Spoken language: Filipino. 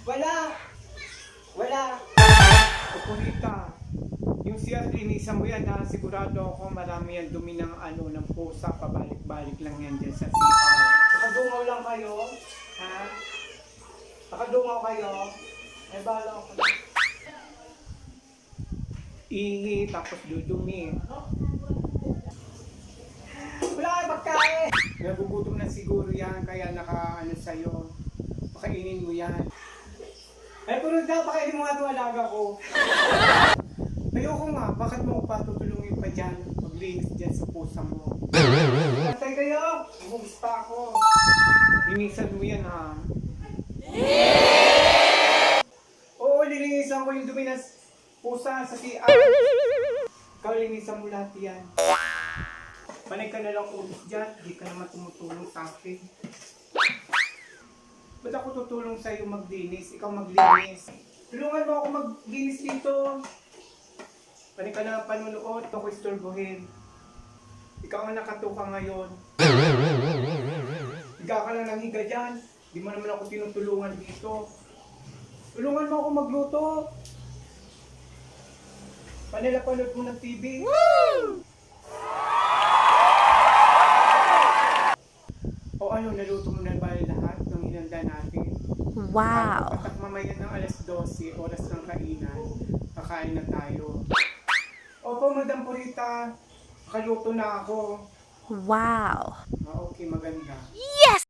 Wala! Wala! Kukulita. Yung CR, linisan mo yan ha. Sigurado ako marami yan dumi ng ng pusa. Pabalik-balik lang yan dyan sa CR. Nakadungaw lang kayo. Ha? Nakadungaw kayo. Ay bala ako. Ihi, tapos dudumi. Wala kayo pagkain! Nagugutom na siguro yan, kaya sa'yo. Pakainin mo yan. Ay, pero pakainin mo nga itong alaga ko. Ayoko nga, bakit mo ko patutulungin pa dyan? Maglinis dyan sa pusa mo. Patay kayo! Bumugis pa ako. Linisan mo yan ha. Oo, linisan ko yung dumi ng pusa sa CR. Ikaw linisan mo lahat yan. Panay ka na lang ulit dyan, di ka naman tumutulong sa akin. Ba't ako tutulong sa'yo maglinis? Ikaw maglinis. Tulungan mo ako maglinis dito. Panay ka na panunood, ako istorbohin. Ikaw ang nakatuka ngayon. Higa ka lang ng higa dyan. Di mo naman ako tinutulungan dito. Tulungan mo ako magluto. Panay panood mo ng TV. Woo! O ano, naluto mo na ba lahat ng hinanda natin? Wow! Patak mamaya ng alas 12, oras ng kainan, kakain na tayo. Opo, Madam Purita, kaluto na ako. Wow! Okay, maganda. Yes!